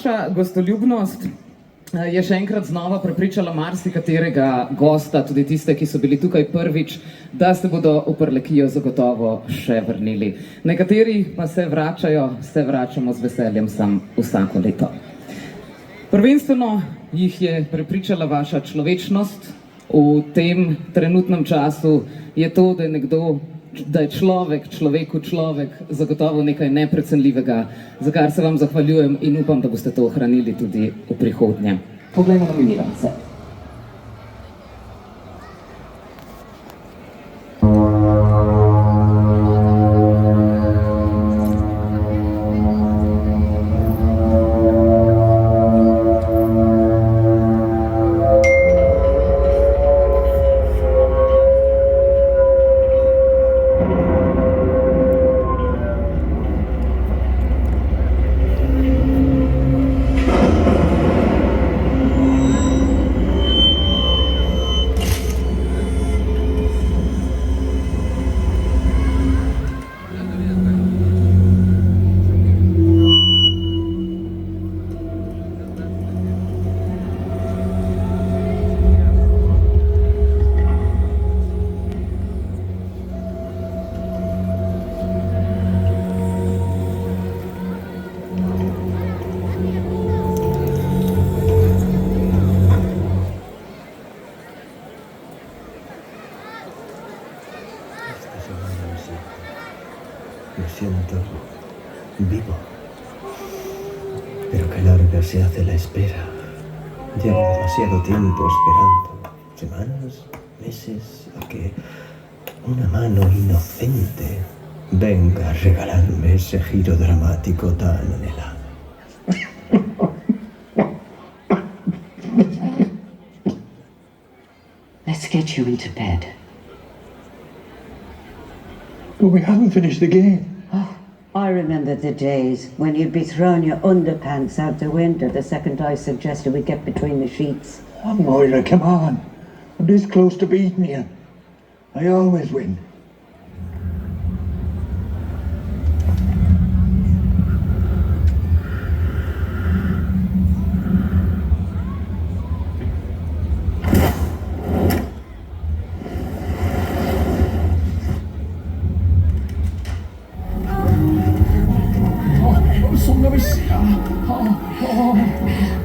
Vaša gostoljubnost je še enkrat znova prepričala marsikaterega gosta, tudi tiste, ki so bili tukaj prvič, da se bodo v Prlekijo zagotovo še vrnili. Nekateri pa se vračamo z veseljem sam vsako leto. Prvenstveno jih je prepričala vaša človečnost. V tem trenutnem času je to, da je človeku človek zagotovo nekaj neprecenljivega, za kar se vam zahvaljujem in upam, da boste to ohranili tudi v prihodnje. Poglejmo nominirance. Me siento vivo. Pero qué larga se hace la espera. Llevo demasiado tiempo esperando. Semanas, meses, a que una mano inocente venga a regalarme ese giro dramático tan anhelado. Let's get you into bed. But we haven't finished the game. Oh, I remember the days when you'd be throwing your underpants out the window the second I suggested we get between the sheets. Oh, Moira, come on. I'm this close to beating you. I always win.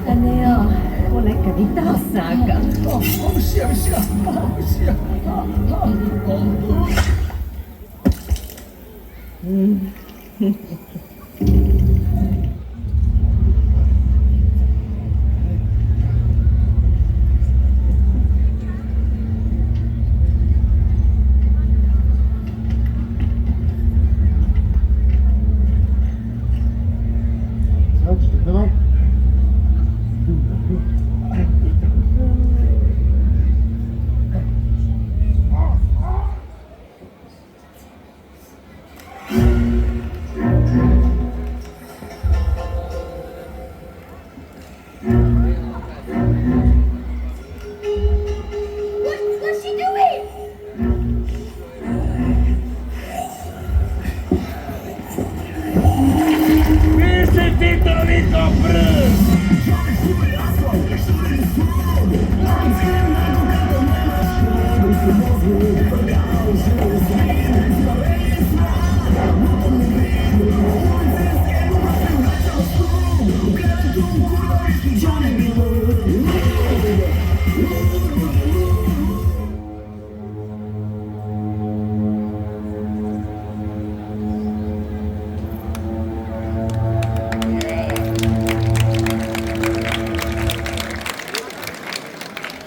Aneo, poleka vitosaka. What's she doing?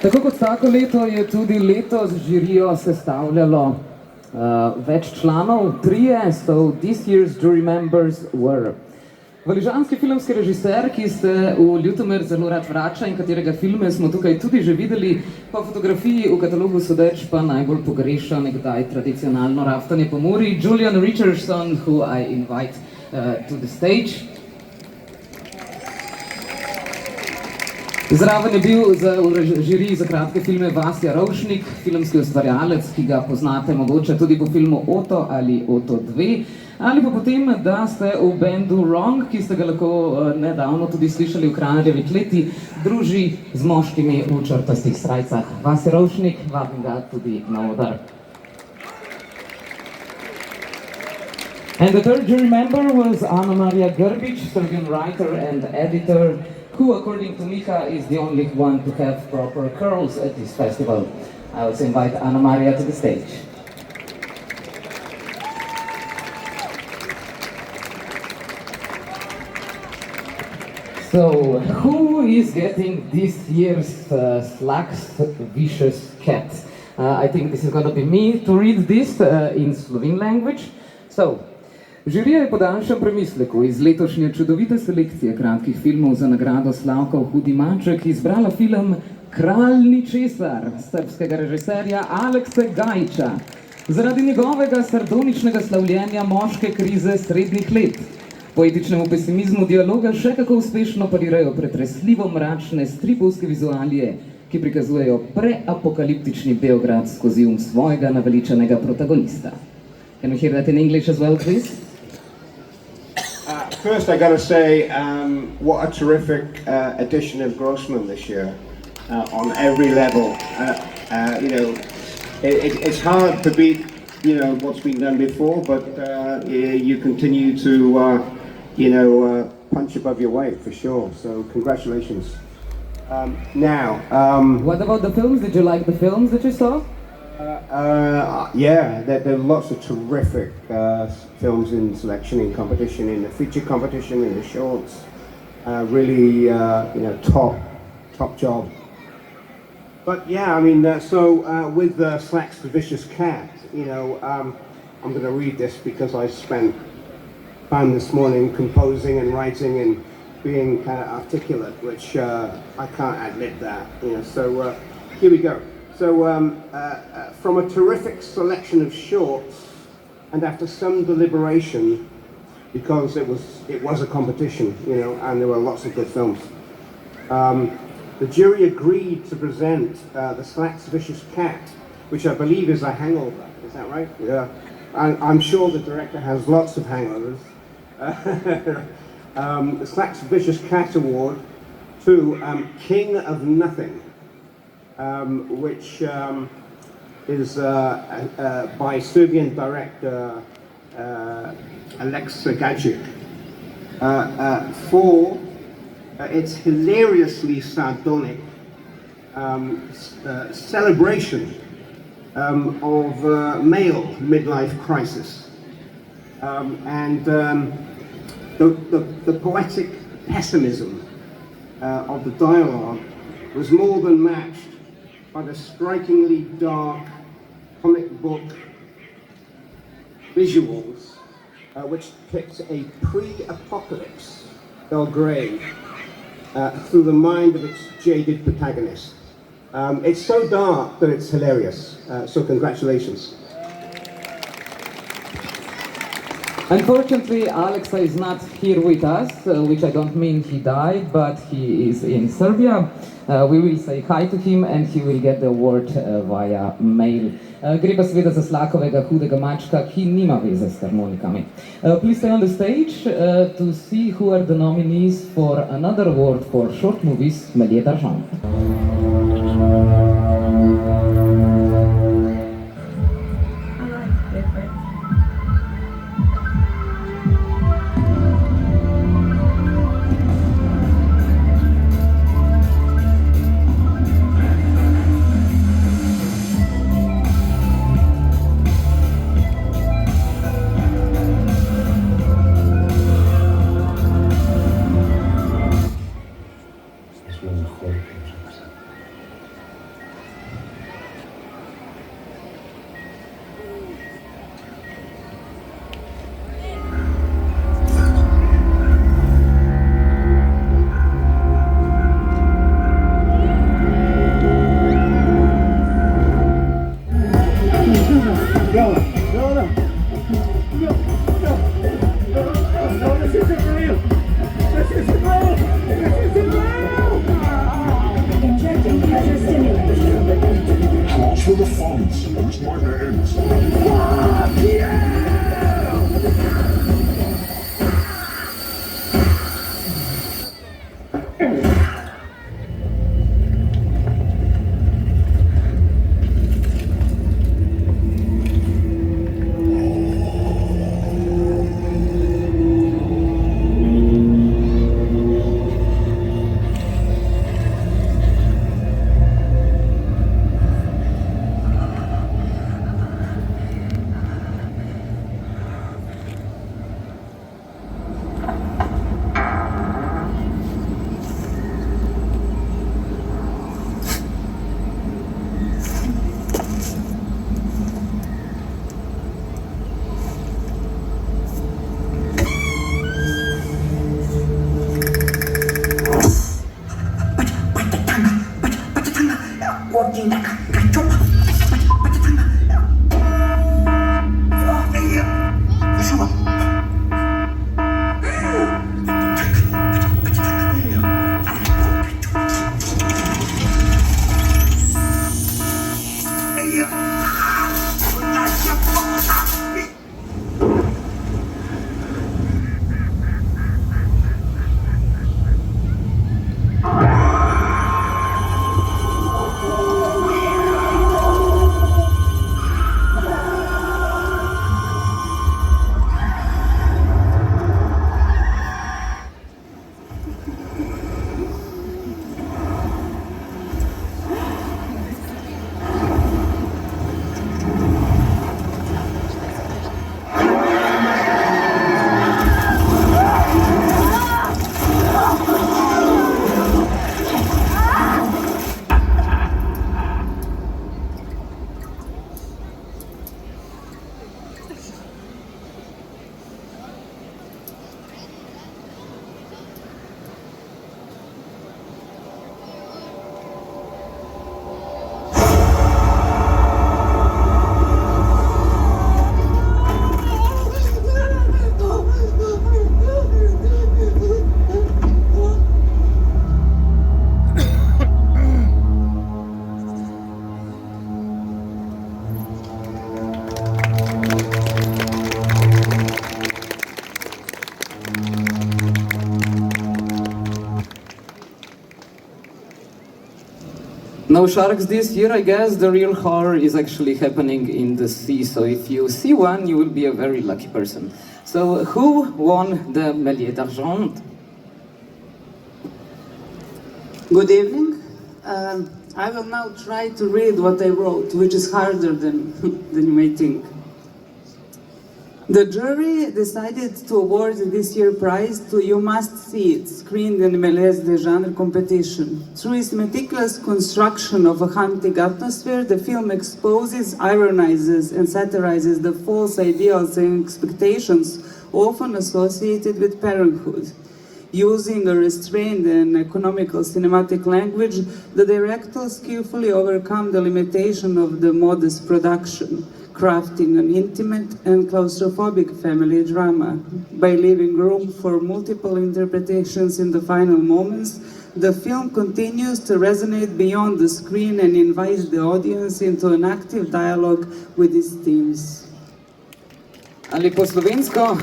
Tako kot vsako leto je tudi letos žirijo sestavljalo več članov. Trije so This Year's Jury Members were valižanski filmski režiser, ki se v Ljutomer zelo rad vrača in katerega filme smo tukaj tudi že videli, po fotografiji v katalogu sodeč pa najbolj pogreša nekdaj tradicionalno raftanje po Muri, Julian Richardson, who I invite to the stage. Zraven je bil v žiriji za kratke filme Vasja Rovšnik, filmski ustvarjalec, ki ga poznate mogoče tudi po filmu Oto ali Oto 2. Ali pa potem, da ste v bendu Wrong, ki ste ga lahko nedavno tudi slišali v Kraljevi kleti, druži z moškimi v črtastih srajcah. Vasi Rovšnik, vabim ga tudi na oder. And the third jury member was Anna Maria Grbić, Serbian writer and editor, who, according to Mika, is the only one to have proper curls at this festival. I also invite Anna Maria to the stage. So, who is getting this year's Slaks Vicious Cat? I think this is going to be me to read this in Slovene language. So, žirija je po daljšem premisleku iz letošnje čudovite selekcije kratkih filmov za nagrado Slavkov Hudi maček izbrala film Kralj ničesar srbskega režiserja Alekse Gajića zaradi njegovega sardoničnega slavljenja moške krize srednjih let. Poetičnemu pesimizmu dialoga še kako uspešno parirajo pretresljivo mračne stripovske vizualije, ki prikazujejo preapokaliptični Beograd skozi svojega naveličanega protagonista. Can we hear that in English as well, please? First, I got to say, what a terrific edition of Grossman this year, on every level. You know, it's hard to beat, you know, what's been done before, but you continue to, you know, punch above your weight for sure. So, congratulations. What about the films? Did you like the films that you saw? Yeah, there are lots of terrific films in selection, in competition, in the feature competition, in the shorts. Really, you know, top job. But yeah, I mean, with Slaks the Vicious Cat, you know, I'm going to read this because I spent time this morning composing and writing and being kind of articulate, which I can't admit that, you know. So here we go. So from a terrific selection of shorts, and after some deliberation, because it was a competition, you know, and there were lots of good films, the jury agreed to present the Slaks Vicious Cat, which I believe is a hangover. Is that right? Yeah. And I'm sure the director has lots of hangovers. The Slaks Vicious Cat Award to King of Nothing, which is by Serbian director Aleksa Gajic, for its hilariously sardonic celebration of male midlife crisis, and the poetic pessimism of the dialogue was more than matched by the strikingly dark comic book visuals, which depict a pre-apocalypse Belgrade through the mind of its jaded protagonist. It's so dark that it's hilarious, so congratulations. Unfortunately, Aleksa is not here with us, which I don't mean he died, but he is in Serbia. We will say hi to him and he will get the award via mail. Gre pa seveda za Slakovega hudega mačka, ki nima veze s harmonikami. Please stay on the stage to see who are the nominees for another award for short movies, Médaille d'Argent. No sharks this year, I guess. The real horror is actually happening in the sea. So if you see one, you will be a very lucky person. So who won the Méliès d'Argent? Good evening. I will now try to read what I wrote, which is harder than you may think. The jury decided to award this year's prize to You Must See It, screened in the Méliès de Genre competition. Through its meticulous construction of a haunting atmosphere, the film exposes, ironizes, and satirizes the false ideals and expectations often associated with parenthood. Using a restrained and economical cinematic language, the director skillfully overcome the limitation of the modest production, crafting an intimate and claustrophobic family drama. By leaving room for multiple interpretations in the final moments, the film continues to resonate beyond the screen and invites the audience into an active dialogue with its themes. Ali po slovensko?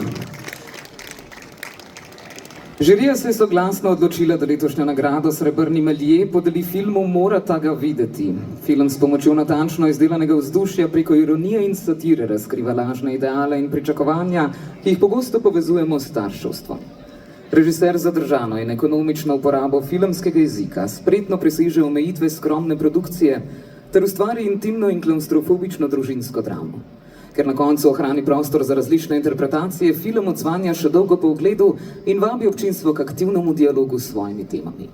Žirija se je soglasno odločila, da letošnjo nagrado Srebrni Méliès podeli filmu Morata ga videti. Film s pomočjo natančno izdelanega vzdušja preko ironije in satire razkriva lažne ideale in pričakovanja, ki jih pogosto povezujemo s starševstvom. Režiser zadržano in ekonomično uporabo filmskega jezika spretno preseže omejitve skromne produkcije ter ustvari intimno in klaustrofobično družinsko dramo. Ker na koncu ohrani prostor za različne interpretacije, film odzvanja še dolgo po ogledu in vabi občinstvo k aktivnemu dialogu s svojimi temami.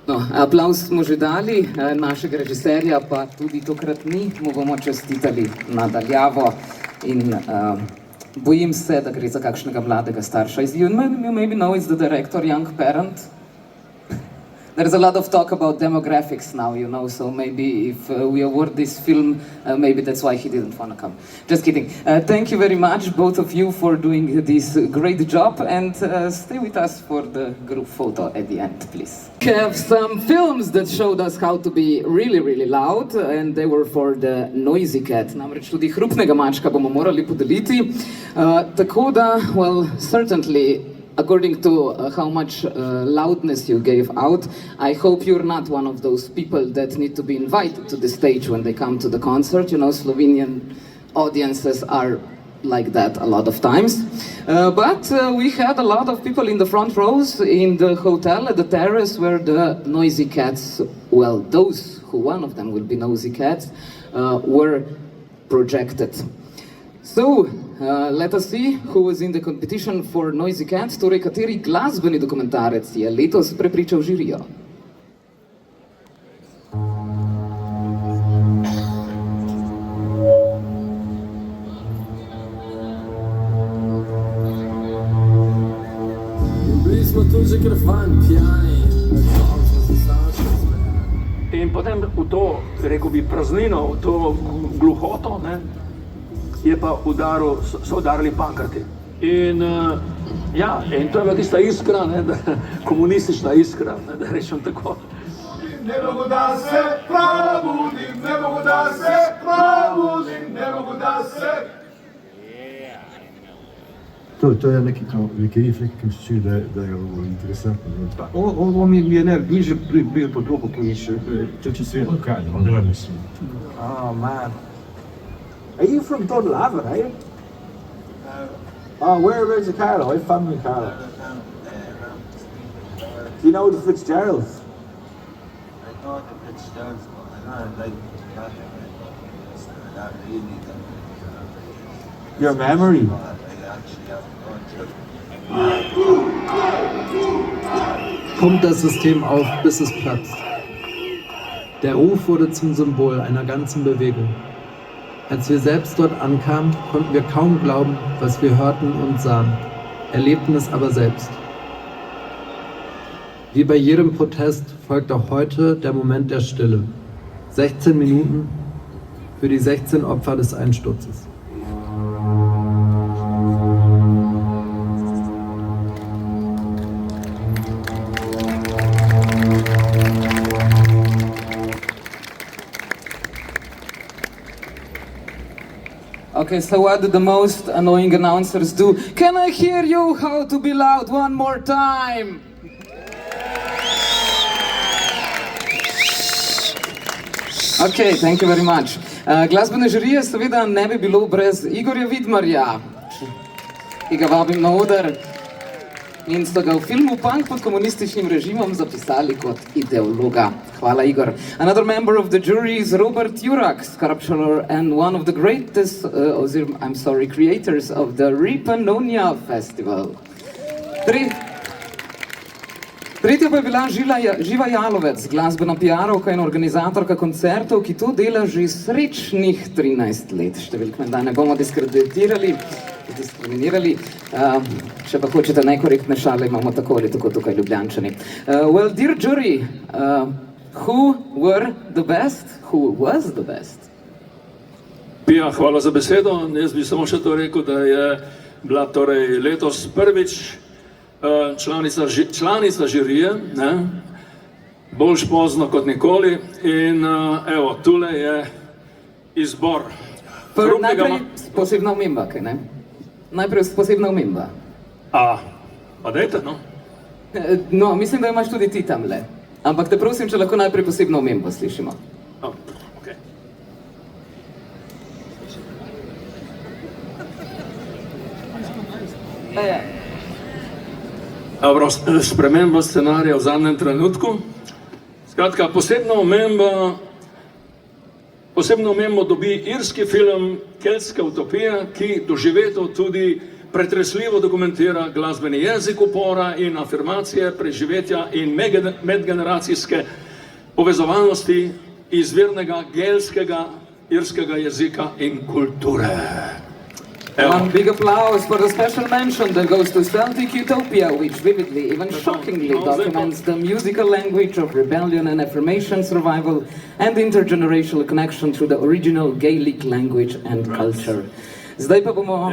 No, aplavz smo že dali, našega režiserja pa tudi tokrat ni, mu bomo čestitali nadaljavo in bojim se, da gre za kakšnega mladega starša. You maybe know it's the director, young parent. There's a lot of talk about demographics now, you know, so maybe if we award this film, maybe that's why he didn't want to come. Just kidding. Thank you very much, both of you, for doing this great job, and stay with us for the group photo at the end, please. We have some films that showed us how to be really, really loud, and they were for the Noisy Cat. Namreč tudi hrupnega mačka bomo morali podeliti. Tako da, well, certainly, according to how much loudness you gave out, I hope you're not one of those people that need to be invited to the stage when they come to the concert. You know, Slovenian audiences are like that a lot of times. But we had a lot of people in the front rows in the hotel at the terrace where the Noisy Cats, well, those who one of them will be Noisy Cats, were projected. So, let us see who was in the competition for Noisy Cat, torej kateri glasbeni dokumentarec je letos prepričal žirijo. Bili smo tudi že kar fajn, pijani, smo se starši. In potem v to, rekel bi, praznino, v to gluhoto, ne, je pa so udarili pankrti. In ja, in to je bila tista iskra, ne, komunistična iskra, ne, da rečem tako. Ne mogu da se probudim, ne mogu da se probudim, ne mogu da se... To je neki reflekt, ki se čini, da je interesantno. Ovo mi je bliže bio po duhu, koji će svijet. Kaj, onda mislim. Oh, man. Are you from Torlava, right? Oh, whereabouts in Carlo? I'm from Carlo. Do you know the Fitzgeralds? I know the Fitzgeralds, but I don't like that really. Your memory? Pumpt das System auf, bis es platzt. Der Ruf wurde zum Symbol einer ganzen Bewegung. Als wir selbst dort ankamen, konnten wir kaum glauben, was wir hörten und sahen, erlebten es aber selbst. Wie bei jedem Protest folgt auch heute der Moment der Stille. 16 Minuten für die 16 Opfer des Einsturzes. Okay, so what do the most annoying announcers do? Can I hear you how to be loud one more time? Ok, thank you very much. Glasbene žirije seveda ne bi bilo brez Igorja Vidmarja, ki ga vabim na oder in so ga v filmu Punk pod komunističnim režimom zapisali kot ideologa. Hvala, Igor. Another member of the jury is Robert Jurak, sculptor and one of the greatest, creators of the Ripanonia Festival. Tretja pa je bila Živa Jalovec, glasbena PR-ovka in organizatorka koncertov, ki to dela že srečnih 13 let. Številk menda ne bomo diskriminirali. Če pa hočete najkorektne šale, imamo tako ali tako tukaj Ljubljančani. Well, dear jury, who were the best? Who was the best? Pija, hvala za besedo. Jaz bi samo še to rekel, da je bila torej letos prvič članica žirije, ne? Boljš pozno kot nikoli in evo, tule je izbor. Najprej posebna omemba, kaj ne? Najprej posebna omemba. Pa dajte, no? No, mislim, da imaš tudi ti tamle. Ampak te prosim, če lahko najprej posebno omembo slišimo. Okay. Sprememba scenarija v zadnjem trenutku. Skratka, posebno omembo dobi irski film Keltska utopija, ki doživeto tudi pretresljivo dokumentira glasbeni jezik upora in afirmacije, preživetja in medgeneracijske povezovalnosti izvirnega gelskega irskega jezika in kulture. One big applause for the special mention that goes to Celtic Utopia, which vividly, even shockingly, documents the musical language of rebellion and affirmation, survival, and intergenerational connection through the original Gaelic language and culture. Zdaj pa bomo,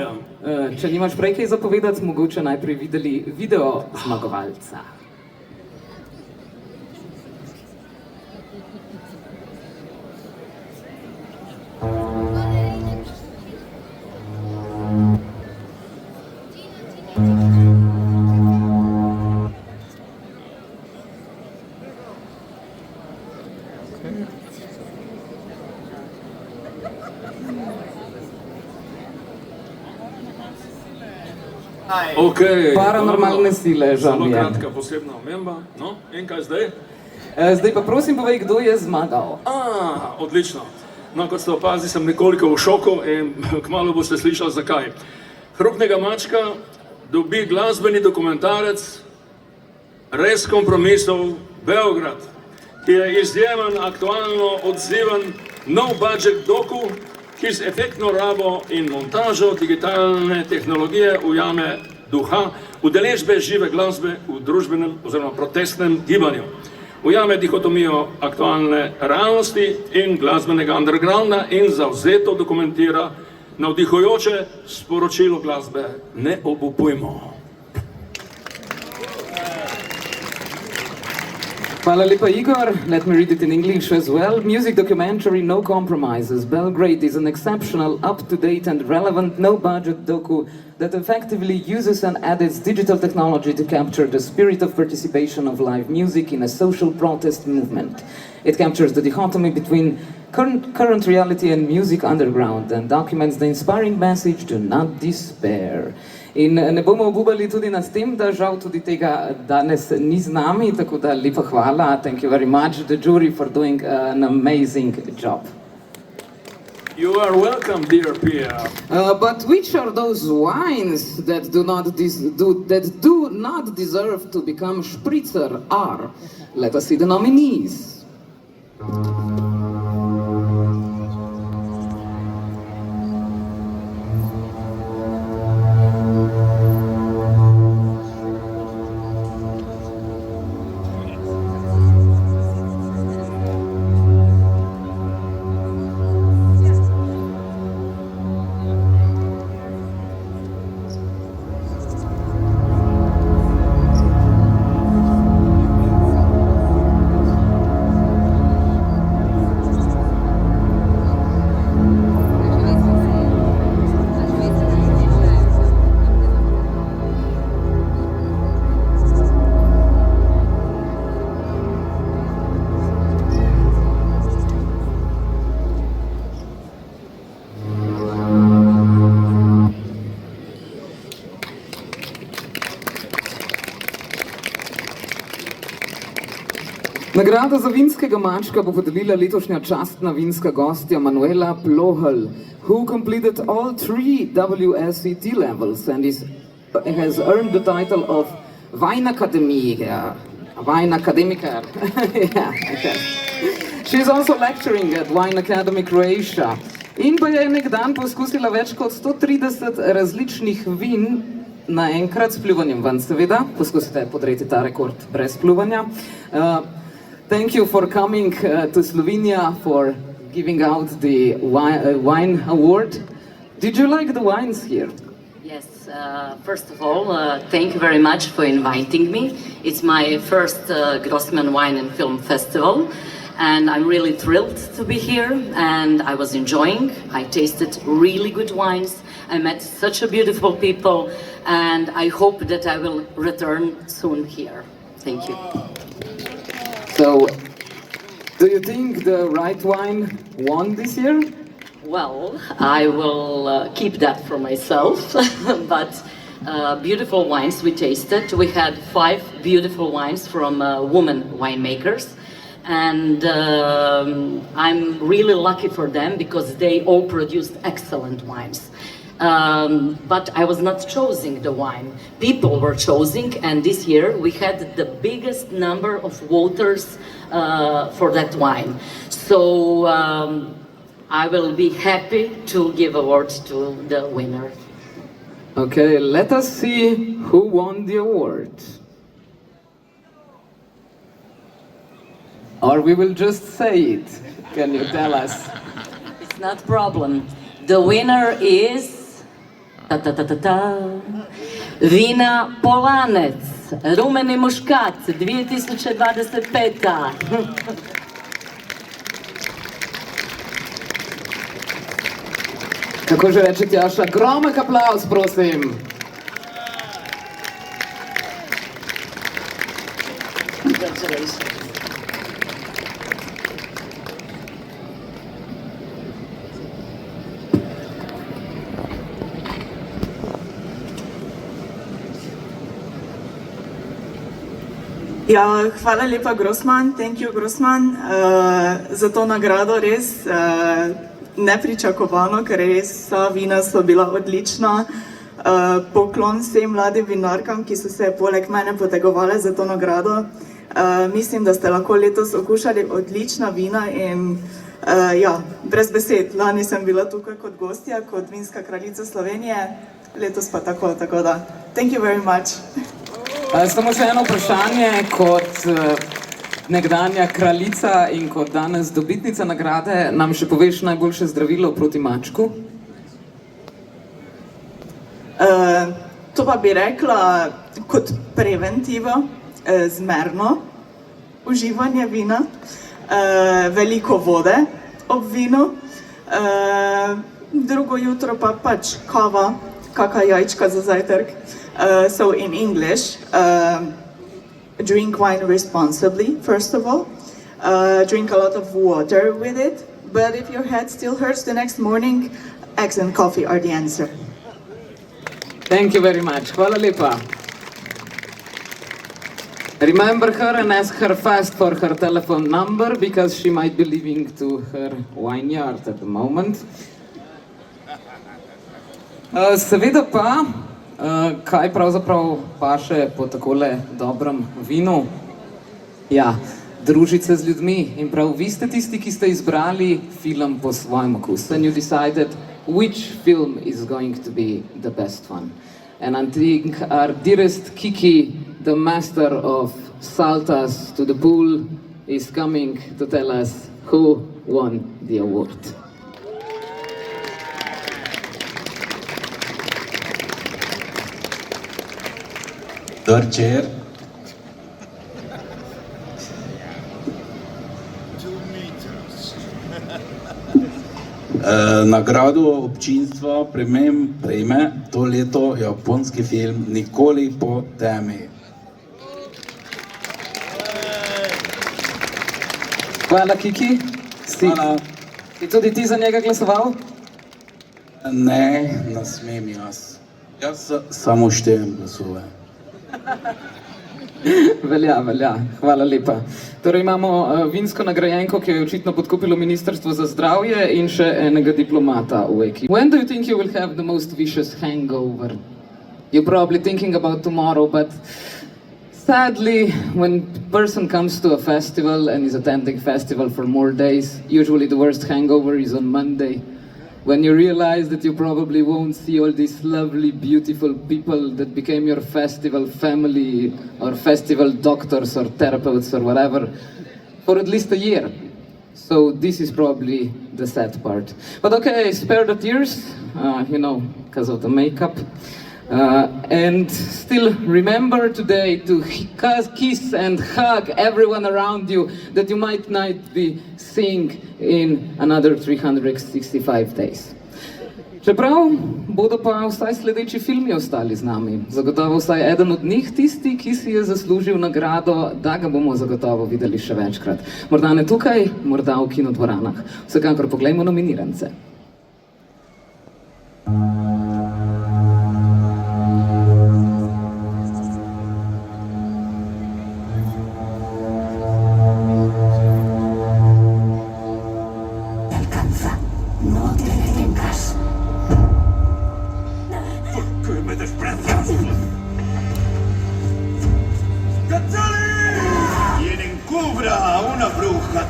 če nimaš prej kaj zapovedati, mogoče najprej videli video zmagovalca. Okay, Paranormalne sile, žal mi je. Zelo kratka posebna omemba. No, in kaj zdaj? Zdaj pa prosim povej, kdo je zmagal. Odlično. No, kot ste opazili, sem nekoliko v šoku in kmalu boste slišali zakaj. Hrupnega mačka dobi glasbeni dokumentarec Res kompromisov Beograd, ki je izjemen, aktualno odziven, no budget doku, ki z efektno rabo in montažo digitalne tehnologije ujame duha udeležbe žive glasbe v družbenem oziroma protestnem gibanju. Ujame dihotomijo aktualne realnosti in glasbenega undergrounda in zavzeto dokumentira navdihujoče sporočilo glasbe Ne obupujmo. Hvala lepa, Igor. Let me read it in English as well. Music documentary No Compromises. Belgrade is an exceptional, up-to-date and relevant no-budget docu that effectively uses and edits digital technology to capture the spirit of participation of live music in a social protest movement. It captures the dichotomy between current reality and music underground and documents the inspiring message to not despair. In ne bomo obupali tudi nad tem, da žal tudi tega danes ni z nami, tako da lepa hvala. Thank you very much, the jury, for doing an amazing job. You are welcome, dear Pia. But which are those wines that do not deserve to become Spritzer R? Let us see the nominees. Nagrado za vinskega mačka bo podelila letošnja častna vinska gostja Manuela Plohl, who completed all 3 WSET levels and has earned the title of Weinakademiker. Weinakademiker. Yeah, okay. She is also lecturing at Wine Academy Croatia. In pa je nek dan poskusila več kot 130 različnih vin naenkrat s pljuvanjem ven, seveda. Poskusite podreti ta rekord brez pljuvanja. Thank you for coming to Slovenia for giving out the wine award. Did you like the wines here? Yes, first of all, thank you very much for inviting me. It's my first Grossman Wine and Film Festival, and I'm really thrilled to be here, and I was enjoying. I tasted really good wines. I met such a beautiful people, and I hope that I will return soon here. Thank you. So, do you think the right wine won this year? Well, I will keep that for myself, but beautiful wines we tasted. We had 5 beautiful wines from women winemakers, and I'm really lucky for them because they all produced excellent wines. But I was not choosing the wine. People were choosing, and this year we had the biggest number of voters for that wine. So I will be happy to give award to the winner. Okay, let us see who won the award. Or we will just say it. Can you tell us? It's not a problem. The winner is Vina Polanec, Rumeni muškat 2025. Kako že reče Tjaša, gromek aplauz, prosim. Congratulations. Ja, hvala lepa Grossman, thank you Grossman, za to nagrado res nepričakovano, ker res vsa vina so bila odlična. Poklon vsem mladim vinarkam, ki so se poleg mene potegovale za to nagrado. Mislim, da ste lahko letos okušali odlična vina in ja, brez besed. Lani sem bila tukaj kot gostja, kot vinska kraljica Slovenije, letos pa tako da. Thank you very much. Samo še eno vprašanje, kot nekdanja kraljica in kot danes dobitnica nagrade, nam še poveš najboljše zdravilo proti mačku? To pa bi rekla kot preventivo, zmerno uživanje vina, veliko vode ob vinu, drugo jutro pa pač kava, kaka jajčka za zajtrk. So in English, drink wine responsibly, first of all. Drink a lot of water with it, but if your head still hurts the next morning, eggs and coffee are the answer. Thank you very much. Hvala lepa. Remember her and ask her fast for her telephone number, because she might be leaving to her vineyard at the moment. Seveda pa, kaj pravzaprav paše po takole dobrem vinu? Ja, družiti se z ljudmi. In prav vi ste tisti, ki ste izbrali film po svojem okusu. And you decided which film is going to be the best one. And I think our dearest Kiki, the master of saltas to the pool, is coming to tell us who won the award. Third chair. Nagrado občinstva prejme to leto japonski film Nikoli po temi. Hvala, Kiki. Hvala. Si tudi ti za njega glasoval? Ne, ne smem jaz. Jaz samo štejem glasove. Velja, hvala lepa. Torej imamo vinsko nagrajenko, ki jo je očitno podkupilo Ministrstvo za zdravje in še enega diplomata v ekipi. When do you think you will have the most vicious hangover? You're probably thinking about tomorrow, but sadly, when a person comes to a festival and is attending festival for more days, usually the worst hangover is on Monday. When you realize that you probably won't see all these lovely, beautiful people that became your festival family or festival doctors or therapists or whatever for at least a year. So this is probably the sad part. But okay, spare the tears, because of the makeup. And still remember today to kiss and hug everyone around you that you might not be seeing in another 365 days. Čeprav bodo pa vsaj sledeči filmi ostali z nami. Zagotovo vsaj eden od njih tisti, ki si je zaslužil nagrado, da ga bomo zagotovo videli še večkrat. Morda ne tukaj, morda v kinodvoranah. Vsekakor poglejmo nominirance.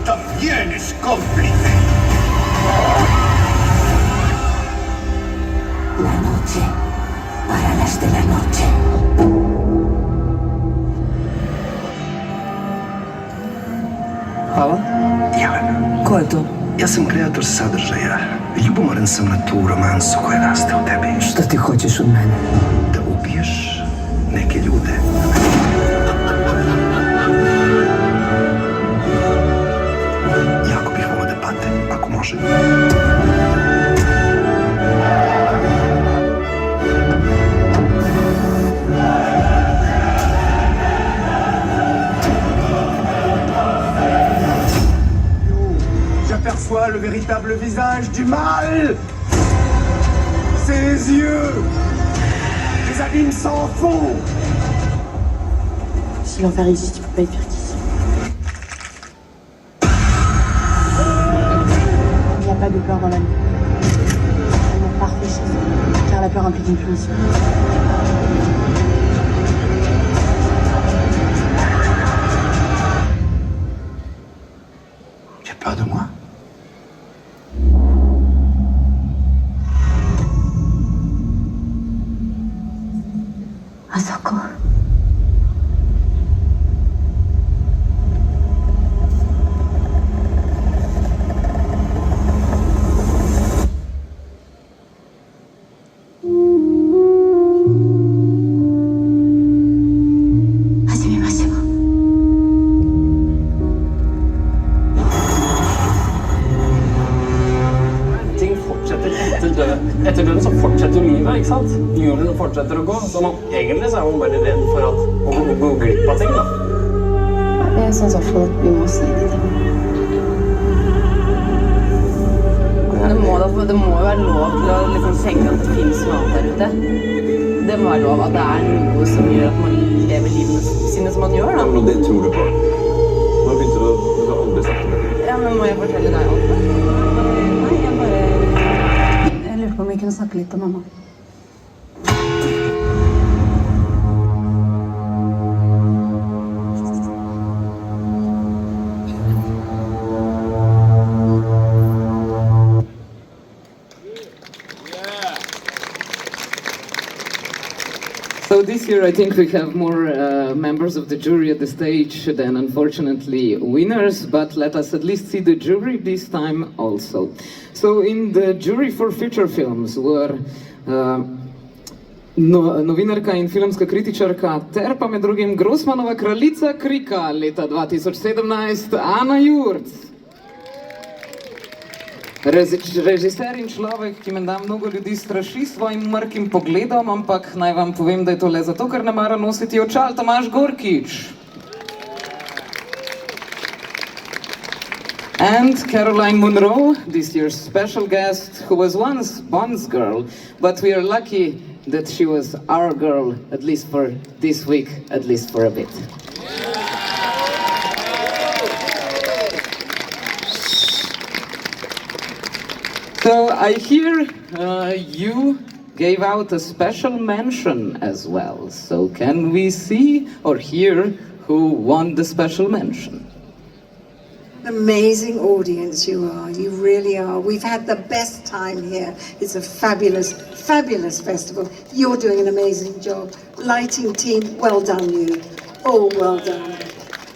También es cómplice. La noche para las de la noche. Hvala. Jelena. Ko je to? Ja sam kreator sadržaja. Ljubomoran sam na tu romansu koja raste u tebi. Šta ti hoćeš od mene? Da ubiješ neke ljude. Jako bih volao da pate, ako može. J'aperçois le véritable visage du mal. Ses yeux. Les abîmes sans fond. Si l'enfer existe, il ne peut pas être pire qu'ici. Il n'y a pas de peur dans la vie. C'est un parfait chez eux, car la peur implique une punition. Tu as peur de moi? Asako. Etter døden så fortsetter livet, ikke sant? Julen fortsetter å gå, så egentlig så er man bare redd for å gå glipp av ting, da. Jeg synes i hvert fall at vi må si det til ham. Det må jo være lov til å liksom tenke at det finnes noe annet der ute. Det må være lov at det er noe som gjør at man lever livet sine som man gjør, da. Og det tror du på? Nå begynte du å aldri snakke med deg. Ja, men må jeg fortelle deg alt det? Nei, jeg bare... Jeg lurer på om vi kunne snakke litt om mamma. So this year I think we have more members of the jury at the stage than unfortunately winners, but let us at least see the jury this time also. So in the jury for feature films were novinarka in filmska kritičarka ter pa med drugim Grossmanova kraljica krika leta 2017 Ana Jurc. Režiser in človek, ki menda mnogo ljudi straši s svojim mrkim pogledom, ampak naj vam povem, da je to le zato, ker ne mara nositi očal, Tomaž Gorkič. And Caroline Munro, this year's special guest, who was once Bond's girl, but we are lucky that she was our girl, at least for this week, at least for a bit. So I hear you gave out a special mention as well. So can we see or hear who won the special mention? Amazing audience you are, you really are. We've had the best time here. It's a fabulous, fabulous festival. You're doing an amazing job. Lighting team, well done you. Oh, well done.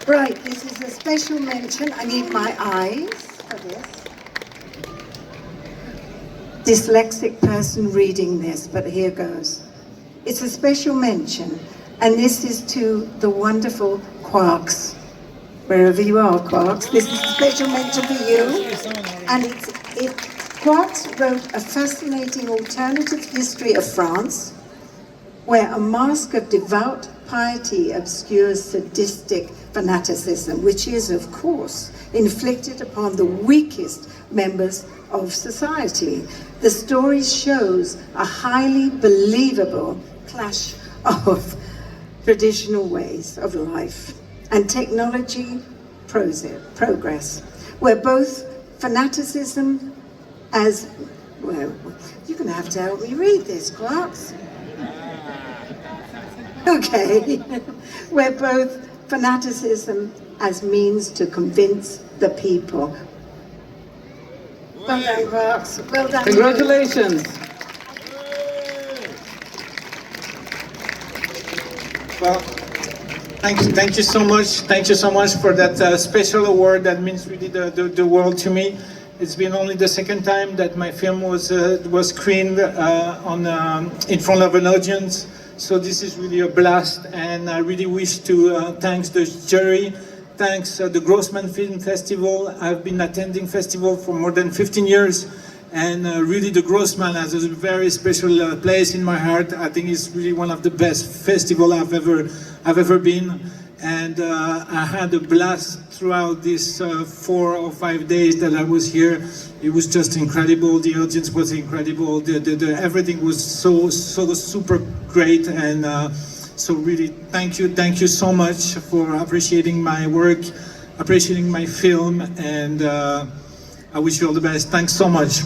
Right, this is a special mention. I need my eyes for this. Dyslexic person reading this, but here goes. It's a special mention, and this is to the wonderful Quarks. Wherever you are, Quarks, this is a special mention for you. And Quarks wrote a fascinating alternative history of France, where a mask of devout piety obscures sadistic fanaticism, which is, of course, inflicted upon the weakest members of society. The story shows a highly believable clash of traditional ways of life and technology progress, where both fanaticism as, well, you're gonna have to help me read this, Quarks. Okay, where both fanaticism as means to convince the people. Well done, Quarks. Well done. Congratulations. Well, thank you so much. Thank you so much for that special award. That means really the world to me. It's been only the second time that my film was screened in front of an audience. So this is really a blast, and I really wish to thank the jury, thanks the Grossman Film Festival. I've been attending festival for more than 15 years, and really the Grossman has a very special place in my heart. I think it's really one of the best festival I've ever been, and I had a blast throughout these 4 or 5 days that I was here. It was just incredible. The audience was incredible. Everything was so super great, and so really thank you so much for appreciating my work, appreciating my film, and I wish you all the best. Thanks so much.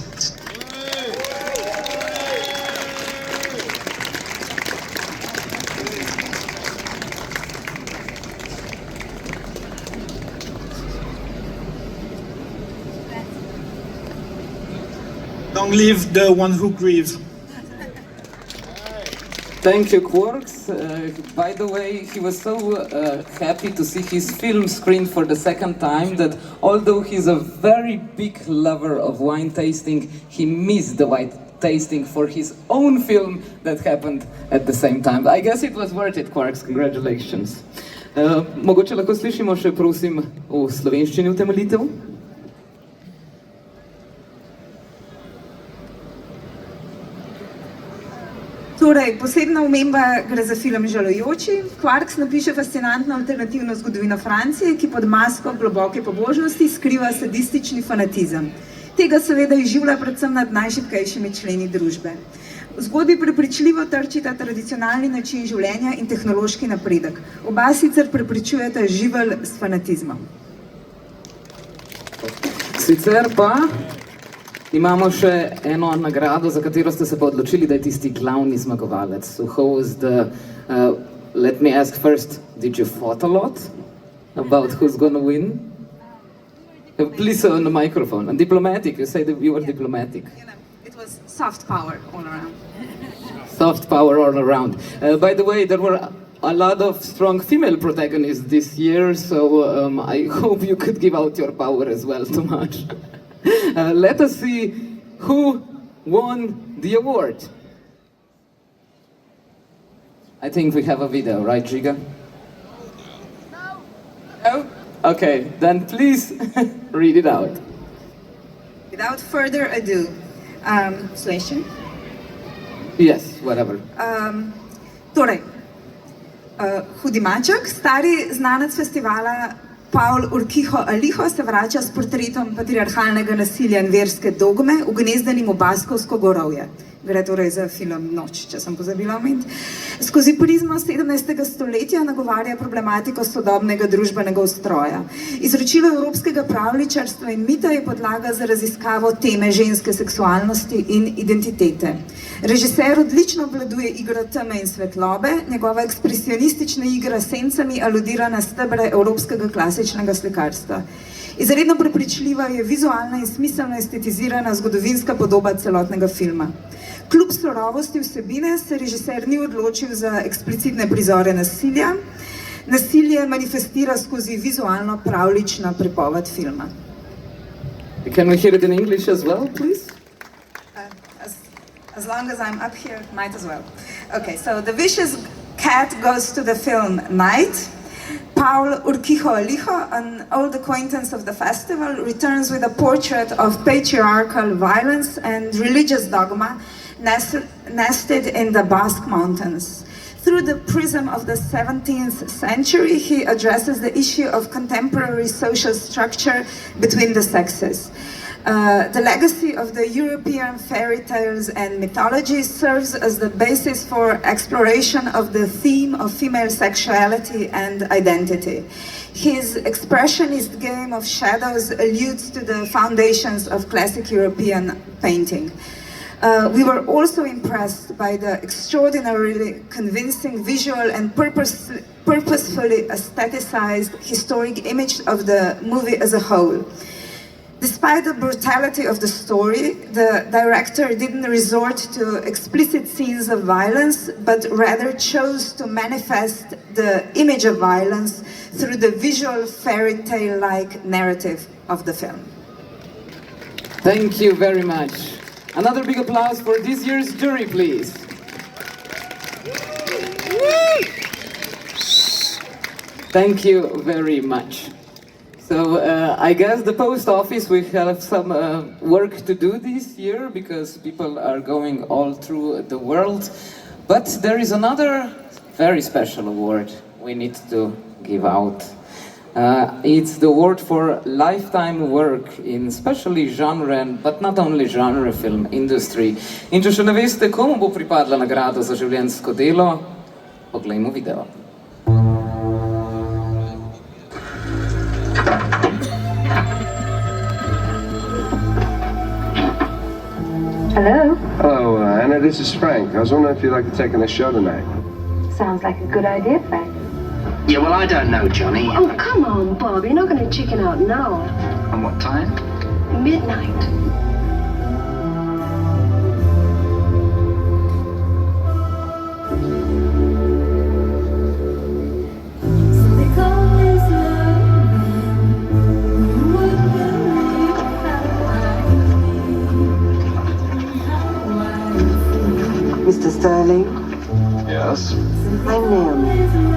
Long live the one who grieves. Thank you, Quarks. By the way, he was so happy to see his film screened for the second time that although he's a very big lover of wine tasting, he missed the wine tasting for his own film that happened at the same time. I guess it was worth it, Quarks. Congratulations. Mogoče lahko slišimo še, prosim, v slovenščini utemeljitev? Torej, posebna omemba gre za film Žalujoči. Quarks napiše fascinantno alternativno zgodovino Francije, ki pod masko globoke pobožnosti skriva sadistični fanatizem. Tega seveda izživlja predvsem nad najšibkejšimi členi družbe. V zgodbi prepričljivo trčita tradicionalni način življenja in tehnološki napredek. Oba sicer prepričujeta živelj s fanatizmom. Sicer pa imamo še eno nagrado, za katero ste se pa odločili, da je tisti glavni zmagovalec. So who was the, let me ask first, did you thought a lot about who's gonna win? Please on the microphone. And diplomatic, you say that you were diplomatic. It was soft power all around. Soft power all around. By the way, there were a lot of strong female protagonists this year, so I hope you could give out your power as well, Tomasz. Let us see who won the award. I think we have a video, right, Giga? No? Okay, then please read it out. Without further ado, Slation? Yes, whatever. Torej, Hudi maček, stari znanec festivala Paul Urquijo Alijo se vrača s portretom patriarhalnega nasilja in verske dogme, ugnezdenim v Baskovsko gorovje. Gre torej za film Noč, če sem pozabila omeniti. Skozi prizmo 17. stoletja nagovarja problematiko sodobnega družbenega ustroja. Izročilo evropskega pravljičarstva in mita je podlaga za raziskavo teme ženske seksualnosti in identitete. Režiser odlično obvladuje igro teme in svetlobe, njegova ekspresionistična igra s sencami aludira na stebre evropskega klasičnega slikarstva. Izredno prepričljiva je vizualna in smiselno estetizirana zgodovinska podoba celotnega filma. Kljub surovosti vsebine se režiser ni odločil za eksplicitne prizore nasilja. Nasilje manifestira skozi vizualno pravljično pripoved filma. Can we hear it in English as well, please? As long as I'm up here, might as well. Okay, so the vicious cat goes to the film Night. Paul Urquijo Alijo, an old acquaintance of the festival, returns with a portrait of patriarchal violence and religious dogma nested in the Basque Mountains. Through the prism of the 17th century, he addresses the issue of contemporary social structure between the sexes. The legacy of the European fairy tales and mythology serves as the basis for exploration of the theme of female sexuality and identity. His expressionist game of shadows alludes to the foundations of classic European painting. We were also impressed by the extraordinarily convincing visual and purposefully aestheticized historic image of the movie as a whole. Despite the brutality of the story, the director didn't resort to explicit scenes of violence, but rather chose to manifest the image of violence through the visual fairy tale-like narrative of the film. Thank you very much. Another big applause for this year's jury, please. Thank you very much. So I guess the post office will have some work to do this year because people are going all through the world. But there is another very special award we need to give out. It's the award for lifetime work in especially genre, but not only genre film industry. In če še ne veste, komu bo pripadla nagrada za življenjsko delo, poglejmo video. Hello? Hello, Anna, this is Frank. I was wondering if you'd like to take on the show tonight. Sounds like a good idea, Frank. Yeah, well, I don't know, Johnny. Oh, come on, Bob. You're not going to chicken out now. And what time? Midnight. Mr. Sterling? Yes? I'm Naomi.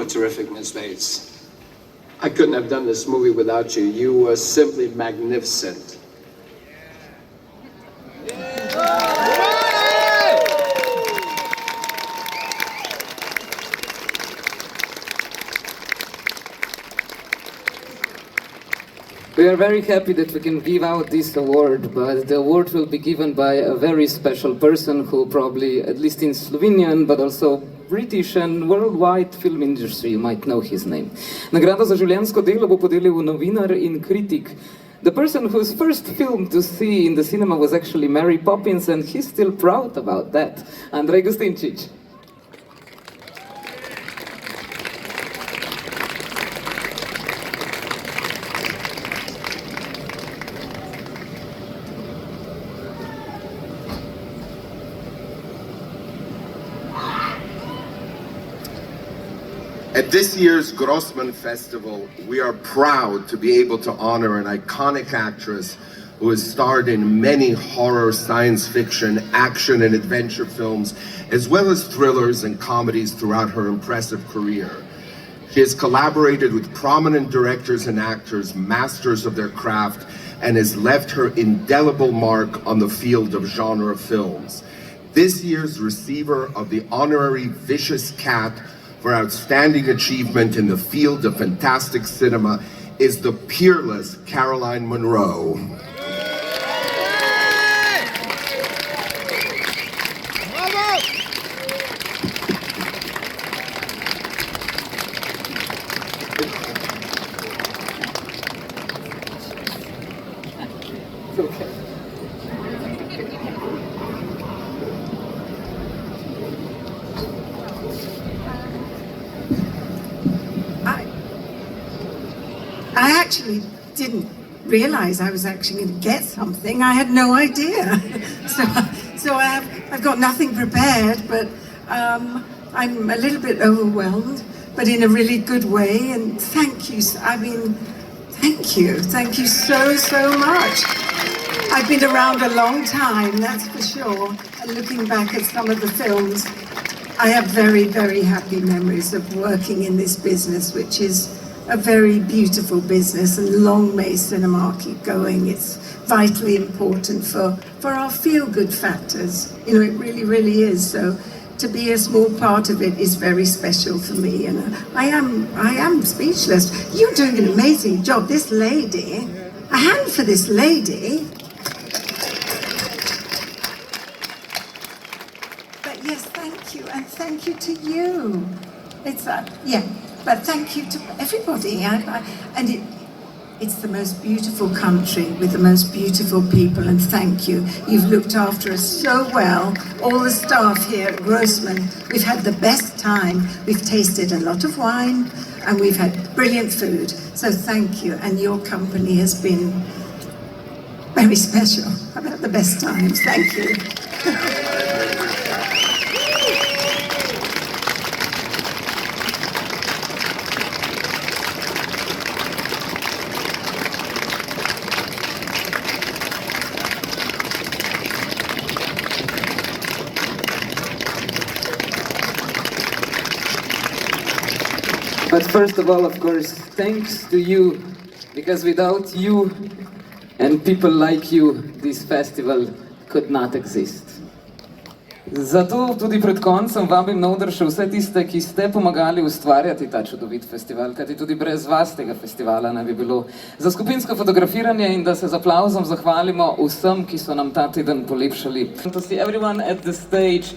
Terrific, Miss Bates. I couldn't have done this movie without you. You were simply magnificent. We are very happy that we can give out this award, but the award will be given by a very special person who probably, at least in Slovenian, but also British and worldwide film industry, you might know his name. Nagrado za življenjsko delo bo podelil novinar in kritik. The person whose first film to see in the cinema was actually Mary Poppins, and he's still proud about that. Andrej Gustinčič. At this year's Grossman Festival, we are proud to be able to honor an iconic actress who has starred in many horror, science fiction, action and adventure films, as well as thrillers and comedies throughout her impressive career. She has collaborated with prominent directors and actors, masters of their craft, and has left her indelible mark on the field of genre films. This year's receiver of the honorary Vicious Cat for outstanding achievement in the field of fantastic cinema is the peerless Caroline Munro. I actually didn't realize I was actually going to get something. I had no idea. So I've got nothing prepared, but I'm a little bit overwhelmed, but in a really good way. And thank you. I mean, thank you. Thank you so, so much. I've been around a long time, that's for sure. And looking back at some of the films, I have very, very happy memories of working in this business, which is a very beautiful business, and long may cinema keep going. It's vitally important for our feel-good factors. You know, it really, really is. So to be a small part of it is very special for me, and I am speechless. You're doing an amazing job. This lady, a hand for this lady. But yes, thank you, and thank you to you. It's yeah. But thank you to everybody, it's the most beautiful country with the most beautiful people, and thank you. You've looked after us so well, all the staff here at Grossman. We've had the best time, we've tasted a lot of wine, and we've had brilliant food. So thank you, and your company has been very special. I've had the best times, thank you. But first of all, of course, thanks to you, because without you and people like you, this festival could not exist. Zato tudi pred koncem vabim na oder še vse tiste, ki ste pomagali ustvarjati ta čudovit festival, kajti tudi brez vas tega festivala ne bi bilo. Za skupinsko fotografiranje in da se z aplavzom zahvalimo vsem, ki so nam ta teden polepšali. To see everyone at the stage.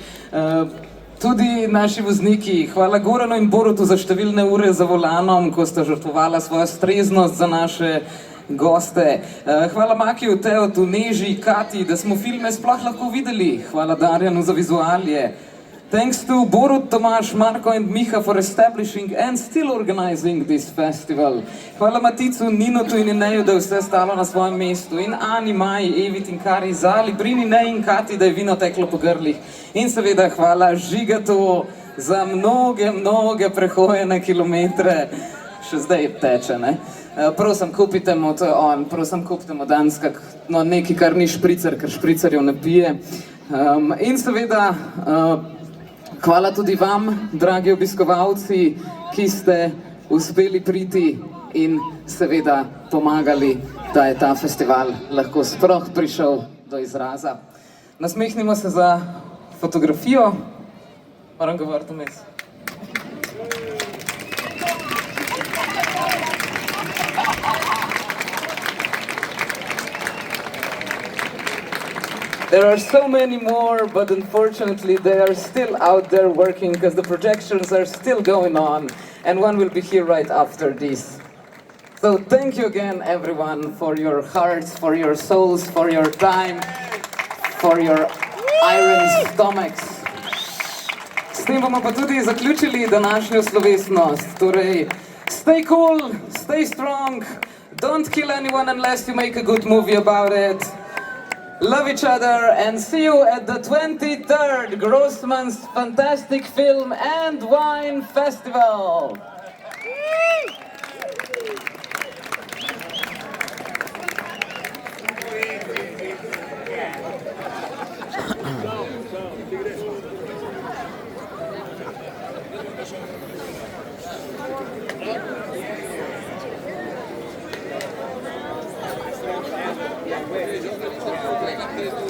Tudi naši vozniki, hvala Goranu in Borutu za številne ure za volanom, ko sta žrtvovala svojo streznost za naše goste. Hvala Makiju, Teotu, Neži, Kati, da smo filme sploh lahko videli. Hvala Darjanu za vizualije. Thanks to Borut, Tomaš, Marko and Miha for establishing and still organizing this festival. Hvala Maticu, Ninotu in Ineju, da je vse stalo na svojem mestu. In Ani, Maji, Evit in Kari, Zali, Brini, Nej in Kati, da je vino teklo po grlih. In seveda hvala Žigatu za mnoge prehojene kilometre. Še zdaj teče, ne? Prosim, kupite mu, to je on, prosim, kupite mu danes nekaj, kar ni špricer, ker špricerjev ne pije. In seveda hvala tudi vam, dragi obiskovalci, ki ste uspeli priti in seveda pomagali, da je ta festival lahko sploh prišel do izraza. Nasmehnimo se za fotografijo. Moram govoriti vmes. There are so many more, but unfortunately they are still out there working because the projections are still going on, and one will be here right after this. So thank you again, everyone, for your hearts, for your souls, for your time, for your iron stomachs. S tem bomo pa tudi zaključili današnjo slovesnost. Torej, stay cool, stay strong, don't kill anyone unless you make a good movie about it. Love each other and see you at the 23rd Grossman's Fantastic Film and Wine Festival. Thank you.